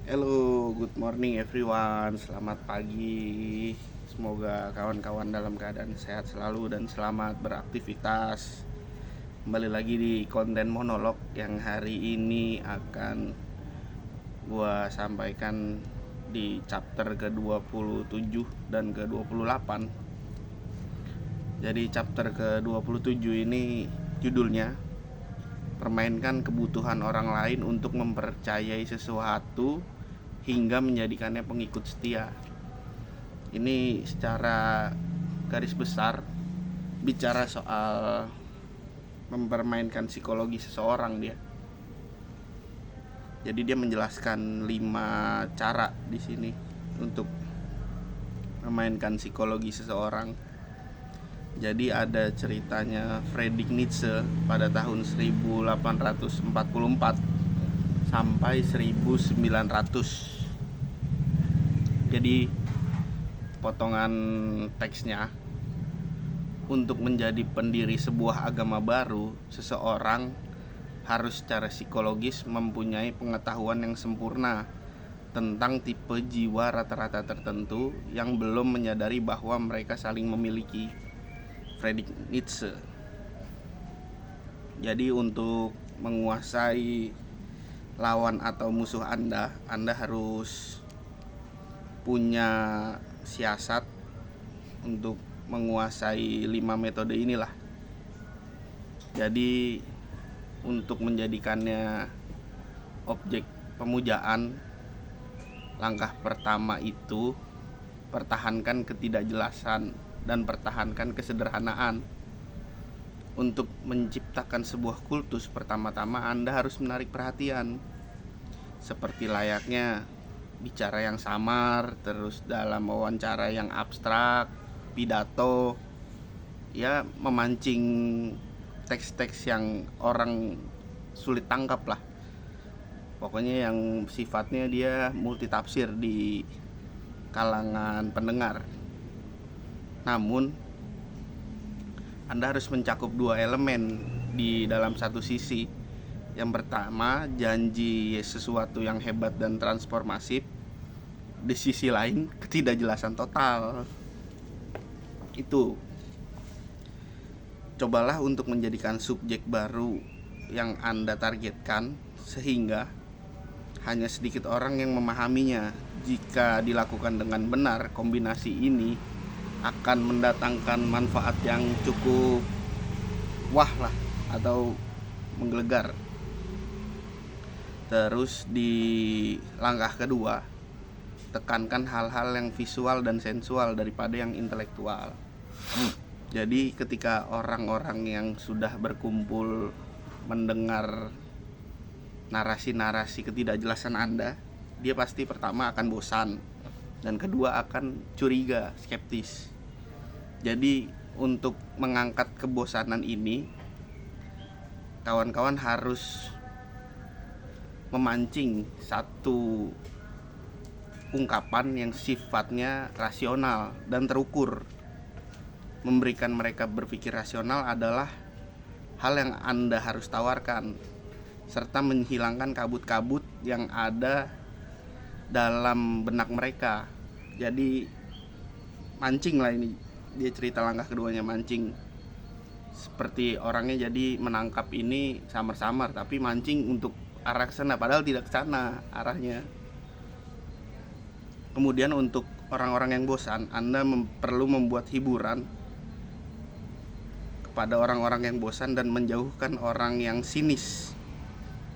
Hello, good morning everyone. Selamat pagi. Semoga kawan-kawan dalam keadaan sehat selalu dan selamat beraktivitas. Kembali lagi di konten monolog yang hari ini akan gua sampaikan di chapter ke-27 dan ke-28. Jadi chapter ke-27 ini judulnya permainkan kebutuhan orang lain untuk mempercayai sesuatu hingga menjadikannya pengikut setia. Ini secara garis besar bicara soal mempermainkan psikologi seseorang dia. Jadi dia menjelaskan 5 cara di sini untuk memainkan psikologi seseorang. Jadi ada ceritanya Friedrich Nietzsche pada tahun 1844 sampai 1900. Jadi potongan teksnya, untuk menjadi pendiri sebuah agama baru, seseorang harus secara psikologis mempunyai pengetahuan yang sempurna tentang tipe jiwa rata-rata tertentu yang belum menyadari bahwa mereka saling memiliki. Friedrich Nietzsche. Jadi untuk menguasai lawan atau musuh Anda harus punya siasat untuk menguasai 5 metode inilah. Jadi untuk menjadikannya objek pemujaan, langkah pertama itu pertahankan ketidakjelasan dan pertahankan kesederhanaan. Untuk menciptakan sebuah kultus, pertama-tama Anda harus menarik perhatian, seperti layaknya bicara yang samar, terus dalam wawancara yang abstrak, pidato, ya memancing teks-teks yang orang sulit tangkap lah. Pokoknya yang sifatnya dia multitafsir di kalangan pendengar. Namun Anda harus mencakup 2 elemen di dalam satu sisi. Yang pertama, janji sesuatu yang hebat dan transformatif. Di sisi lain, ketidakjelasan total. Itu cobalah untuk menjadikan subjek baru yang Anda targetkan sehingga hanya sedikit orang yang memahaminya. Jika dilakukan dengan benar, kombinasi ini akan mendatangkan manfaat yang cukup wah lah atau menggelegar. Terus di langkah kedua, tekankan hal-hal yang visual dan sensual daripada yang intelektual. Jadi ketika orang-orang yang sudah berkumpul mendengar narasi-narasi ketidakjelasan Anda, dia pasti pertama akan bosan dan kedua akan curiga, skeptis. Jadi untuk mengangkat kebosanan ini, kawan-kawan harus memancing satu ungkapan yang sifatnya rasional dan terukur. Memberikan mereka berpikir rasional adalah hal yang Anda harus tawarkan, serta menghilangkan kabut-kabut yang ada dalam benak mereka. Jadi mancing lah ini. Dia cerita langkah keduanya, mancing. Seperti orangnya jadi menangkap ini samar-samar, tapi mancing untuk arah ke sana padahal tidak ke sana arahnya. Kemudian untuk orang-orang yang bosan, Anda perlu membuat hiburan kepada orang-orang yang bosan dan menjauhkan orang yang sinis.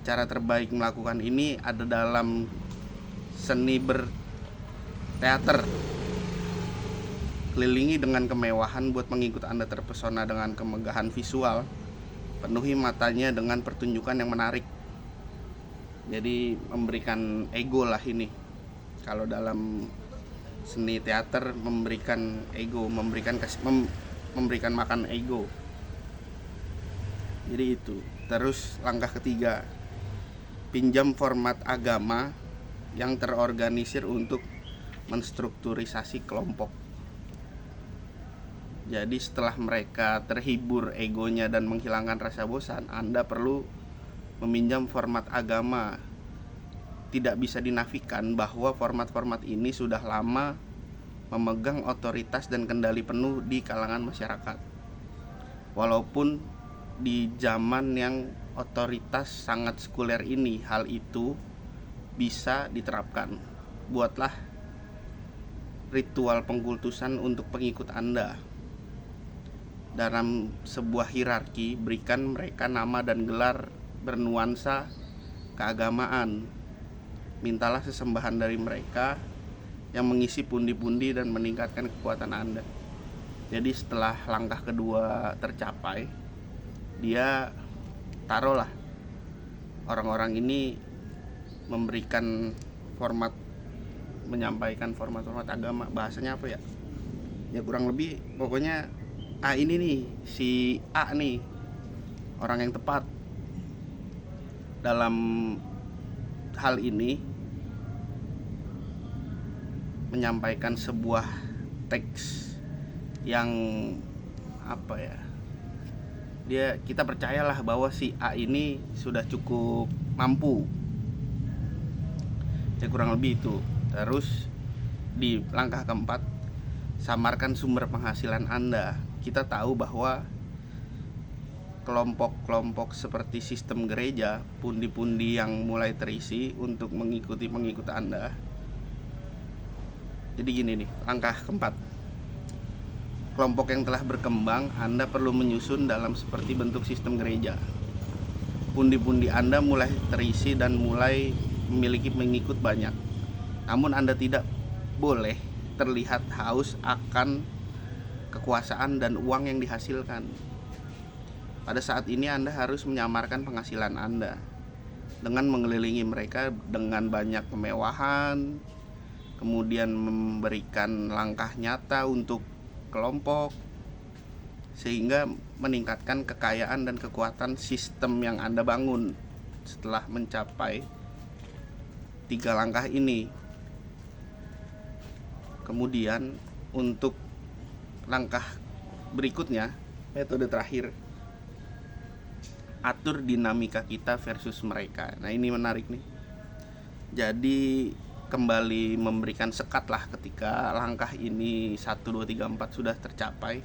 Cara terbaik melakukan ini ada dalam seni berteater. Kelilingi dengan kemewahan buat mengikut Anda terpesona dengan kemegahan visual. Penuhi matanya dengan pertunjukan yang menarik. Jadi memberikan ego lah ini. Kalau dalam seni teater memberikan ego, memberikan makan ego. Jadi itu. Terus langkah ketiga, pinjam format agama yang terorganisir untuk menstrukturisasi kelompok. Jadi setelah mereka terhibur egonya dan menghilangkan rasa bosan, Anda perlu meminjam format agama tidak bisa dinafikan bahwa format-format ini sudah lama memegang otoritas dan kendali penuh di kalangan masyarakat. Walaupun di zaman yang otoritas sangat sekuler ini, hal itu bisa diterapkan. Buatlah ritual pengkultusan untuk pengikut Anda. Dalam sebuah hierarki, berikan mereka nama dan gelar bernuansa keagamaan. Mintalah sesembahan dari mereka yang mengisi pundi-pundi dan meningkatkan kekuatan Anda. Jadi setelah langkah kedua tercapai, dia taruhlah orang-orang ini menyampaikan format-format agama. Bahasanya apa ya? Ya kurang lebih pokoknya ini nih, si A nih orang yang tepat dalam hal ini menyampaikan sebuah teks yang kita percayalah bahwa si A ini sudah cukup mampu. Ya kurang lebih itu. Terus di langkah keempat, samarkan sumber penghasilan Anda. Kita tahu bahwa kelompok-kelompok seperti sistem gereja, pundi-pundi yang mulai terisi untuk mengikuti pengikut Anda. Jadi gini nih, langkah keempat, kelompok yang telah berkembang Anda perlu menyusun dalam seperti bentuk sistem gereja. Pundi-pundi Anda mulai terisi dan mulai memiliki pengikut banyak. Namun Anda tidak boleh terlihat haus akan kekuasaan dan uang yang dihasilkan. Pada saat ini Anda harus menyamarkan penghasilan Anda dengan mengelilingi mereka dengan banyak kemewahan, kemudian memberikan langkah nyata untuk kelompok, sehingga meningkatkan kekayaan dan kekuatan sistem yang Anda bangun setelah mencapai 3 langkah ini. Kemudian untuk langkah berikutnya, metode terakhir, atur dinamika kita versus mereka. Nah ini menarik nih. Jadi kembali memberikan sekat lah ketika langkah ini 1, 2, 3, 4 sudah tercapai.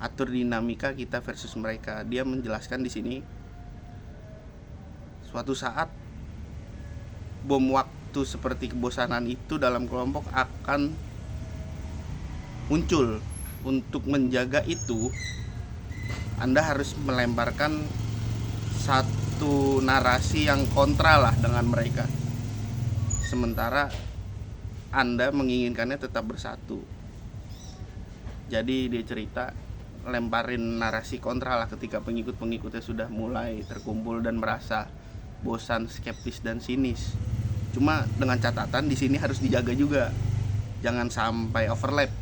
Atur dinamika kita versus mereka. Dia menjelaskan di sini, suatu saat bom waktu seperti kebosanan itu dalam kelompok akan muncul. Untuk menjaga itu, Anda harus melemparkan satu narasi yang kontra lah dengan mereka, sementara Anda menginginkannya tetap bersatu. Jadi dia cerita, lemparin narasi kontra lah ketika pengikut-pengikutnya sudah mulai terkumpul dan merasa bosan, skeptis dan sinis. Cuma dengan catatan di sini harus dijaga juga, jangan sampai overlap.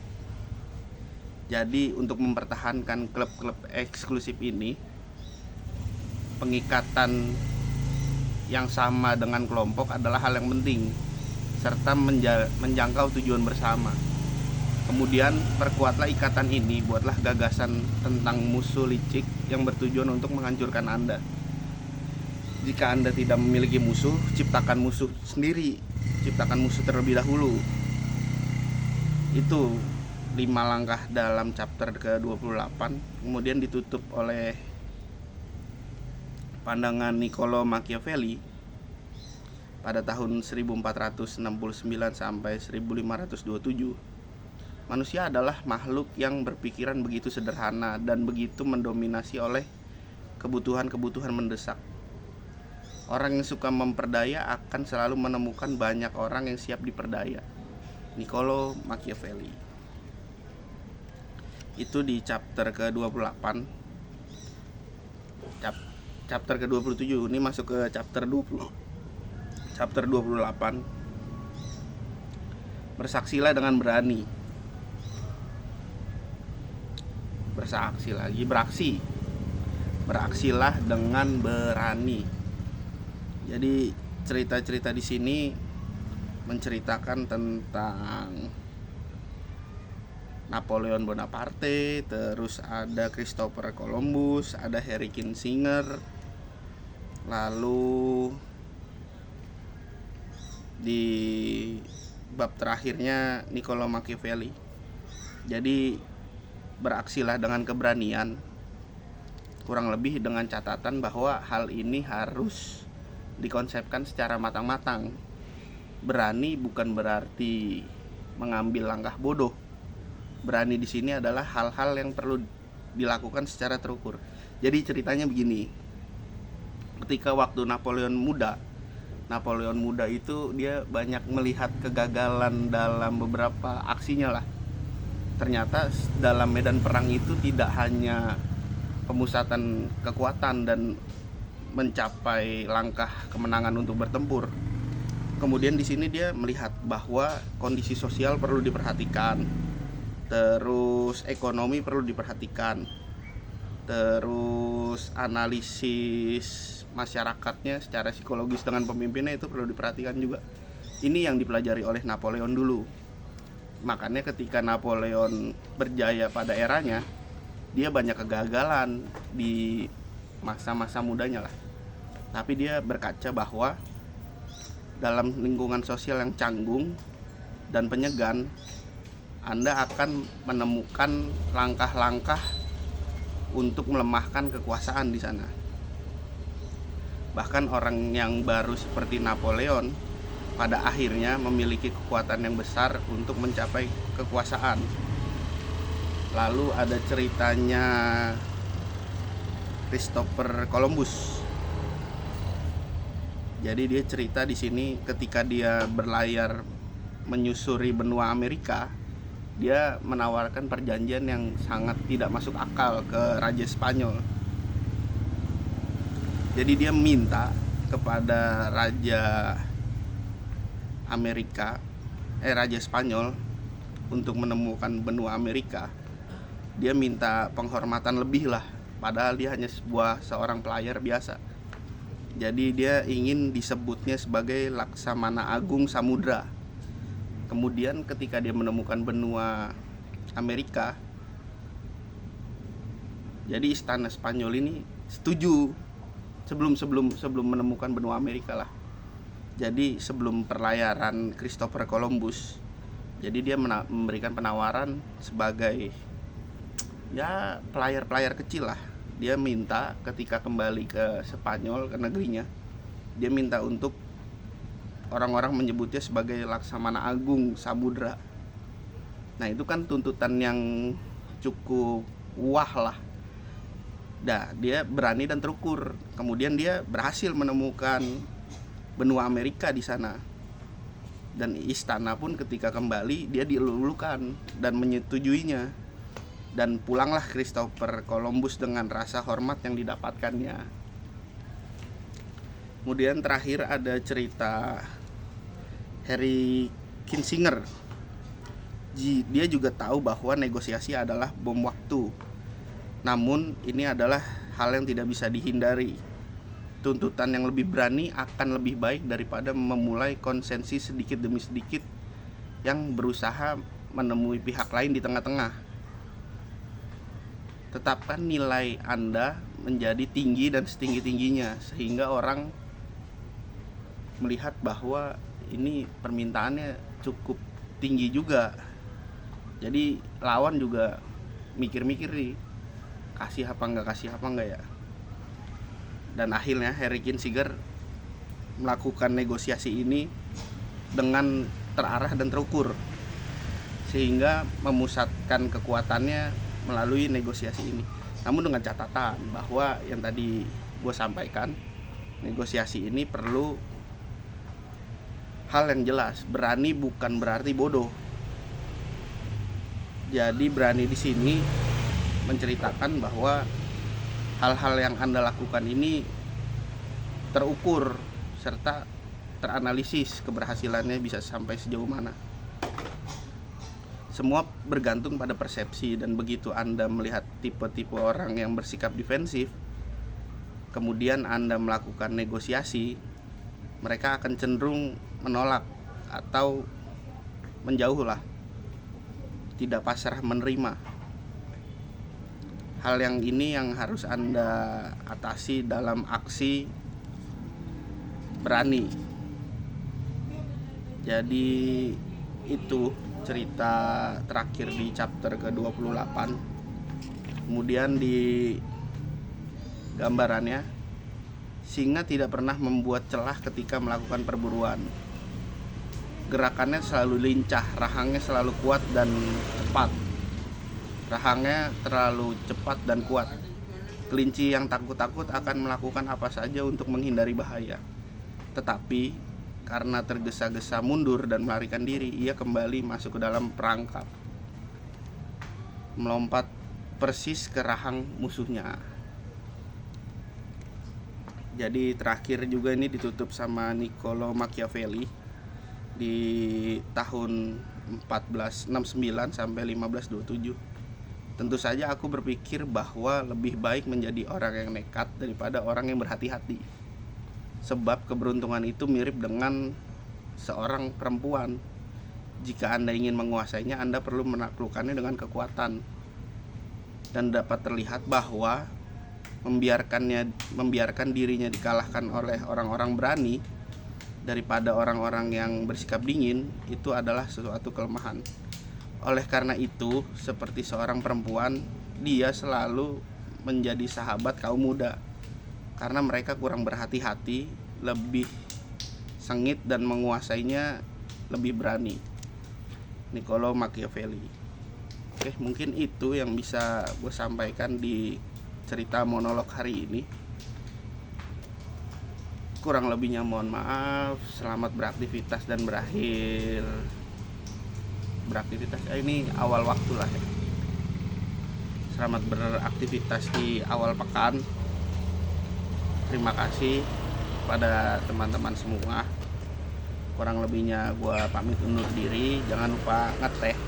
Jadi untuk mempertahankan klub-klub eksklusif ini, pengikatan yang sama dengan kelompok adalah hal yang penting, serta menjangkau tujuan bersama. Kemudian perkuatlah ikatan ini, buatlah gagasan tentang musuh licik yang bertujuan untuk menghancurkan Anda. Jika Anda tidak memiliki musuh, ciptakan musuh sendiri, ciptakan musuh terlebih dahulu. Itu 5 langkah dalam chapter ke-28, kemudian ditutup oleh pandangan Niccolo Machiavelli pada tahun 1469 sampai 1527. Manusia adalah makhluk yang berpikiran begitu sederhana dan begitu mendominasi oleh kebutuhan-kebutuhan mendesak. Orang yang suka memperdaya akan selalu menemukan banyak orang yang siap diperdaya. Niccolo Machiavelli. Itu di chapter ke-28. Chapter ke-27 ini masuk ke chapter 20. Chapter 28. Bersaksilah dengan berani. Beraksilah dengan berani. Jadi cerita-cerita di sini menceritakan tentang Napoleon Bonaparte, terus ada Christopher Columbus, ada Henry Kissinger, lalu di bab terakhirnya Niccolo Machiavelli. Jadi beraksilah dengan keberanian, kurang lebih dengan catatan bahwa hal ini harus dikonsepkan secara matang-matang. Berani bukan berarti mengambil langkah bodoh. Berani di sini adalah hal-hal yang perlu dilakukan secara terukur. Jadi ceritanya begini. Ketika waktu Napoleon muda itu dia banyak melihat kegagalan dalam beberapa aksinya lah. Ternyata dalam medan perang itu tidak hanya pemusatan kekuatan dan mencapai langkah kemenangan untuk bertempur. Kemudian di sini dia melihat bahwa kondisi sosial perlu diperhatikan, terus ekonomi perlu diperhatikan, terus analisis masyarakatnya secara psikologis dengan pemimpinnya itu perlu diperhatikan juga. Ini yang dipelajari oleh Napoleon dulu. Makanya ketika Napoleon berjaya pada eranya, dia banyak kegagalan di masa-masa mudanya lah. Tapi dia berkaca bahwa dalam lingkungan sosial yang canggung dan penyegan, Anda akan menemukan langkah-langkah untuk melemahkan kekuasaan di sana. Bahkan orang yang baru seperti Napoleon pada akhirnya memiliki kekuatan yang besar untuk mencapai kekuasaan. Lalu ada ceritanya Christopher Columbus. Jadi dia cerita di sini ketika dia berlayar menyusuri benua Amerika, dia menawarkan perjanjian yang sangat tidak masuk akal ke Raja Spanyol. Jadi dia minta kepada Raja Raja Spanyol untuk menemukan benua Amerika. Dia minta penghormatan lebih lah, padahal dia hanya seorang pelayar biasa. Jadi dia ingin disebutnya sebagai Laksamana Agung Samudra. Kemudian ketika dia menemukan benua Amerika, jadi istana Spanyol ini setuju sebelum menemukan benua Amerika lah. Jadi sebelum perlayaran Christopher Columbus, jadi dia memberikan penawaran sebagai ya pelayar kecil lah. Dia minta ketika kembali ke Spanyol, ke negerinya, dia minta untuk orang-orang menyebutnya sebagai Laksamana Agung Samudra. Nah itu kan tuntutan yang cukup wah lah. Nah dia berani dan terukur. Kemudian dia berhasil menemukan benua Amerika di sana. Dan istana pun ketika kembali dia dilulukan dan menyetujuinya. Dan pulanglah Christopher Columbus dengan rasa hormat yang didapatkannya. Kemudian terakhir ada cerita Henry Kissinger. Dia juga tahu bahwa negosiasi adalah bom waktu. Namun ini adalah hal yang tidak bisa dihindari. Tuntutan yang lebih berani akan lebih baik daripada memulai konsensus sedikit demi sedikit yang berusaha menemui pihak lain di tengah-tengah. Tetapkan nilai Anda menjadi tinggi dan setinggi-tingginya sehingga orang melihat bahwa ini permintaannya cukup tinggi juga. Jadi lawan juga mikir-mikir nih, kasih apa enggak ya. Dan akhirnya Henry Kissinger melakukan negosiasi ini dengan terarah dan terukur, sehingga memusatkan kekuatannya melalui negosiasi ini. Namun dengan catatan bahwa yang tadi gue sampaikan, negosiasi ini perlu hal yang jelas. Berani bukan berarti bodoh. Jadi berani di sini menceritakan bahwa hal-hal yang Anda lakukan ini terukur serta teranalisis keberhasilannya bisa sampai sejauh mana. Semua bergantung pada persepsi, dan begitu Anda melihat tipe-tipe orang yang bersikap defensif, kemudian Anda melakukan negosiasi, mereka akan cenderung menolak atau menjauh lah, tidak pasrah menerima. Hal yang ini yang harus Anda atasi dalam aksi berani. Jadi itu cerita terakhir di chapter ke-28. Kemudian di gambarannya, singa tidak pernah membuat celah ketika melakukan perburuan. Gerakannya selalu lincah, rahangnya selalu kuat dan cepat. Rahangnya terlalu cepat dan kuat. Kelinci yang takut-takut akan melakukan apa saja untuk menghindari bahaya. Tetapi karena tergesa-gesa mundur dan melarikan diri, ia kembali masuk ke dalam perangkap, melompat persis ke rahang musuhnya. Jadi terakhir juga ini ditutup sama Niccolo Machiavelli di tahun 1469 sampai 1527. Tentu saja aku berpikir bahwa lebih baik menjadi orang yang nekat daripada orang yang berhati-hati. Sebab keberuntungan itu mirip dengan seorang perempuan. Jika Anda ingin menguasainya, Anda perlu menaklukkannya dengan kekuatan. Dan dapat terlihat bahwa membiarkan dirinya dikalahkan oleh orang-orang berani daripada orang-orang yang bersikap dingin, itu adalah sesuatu kelemahan. Oleh karena itu, seperti seorang perempuan, dia selalu menjadi sahabat kaum muda, karena mereka kurang berhati-hati, lebih sengit, dan menguasainya lebih berani. Niccolo Machiavelli. Oke, mungkin itu yang bisa gue sampaikan di cerita monolog hari ini. Kurang lebihnya mohon maaf. Selamat beraktivitas dan beraktivitas ini awal waktu lah ya. Selamat beraktivitas di awal pekan. Terima kasih pada teman-teman semua. Kurang lebihnya gue pamit undur diri. Jangan lupa ngeteh.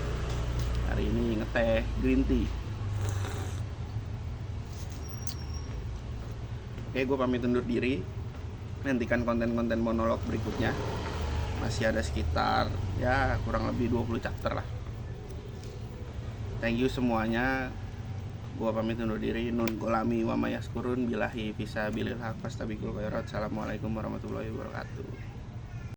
Hari ini ngeteh green tea. Oke, gue pamit undur diri. Nantikan konten-konten monolog berikutnya. Masih ada sekitar ya kurang lebih 20 chapter lah. Thank you semuanya. Gua pamit undur diri. Nun golami wa mayaskurun billahi fisabilil haq fastabikul khairat. Assalamualaikum warahmatullahi wabarakatuh.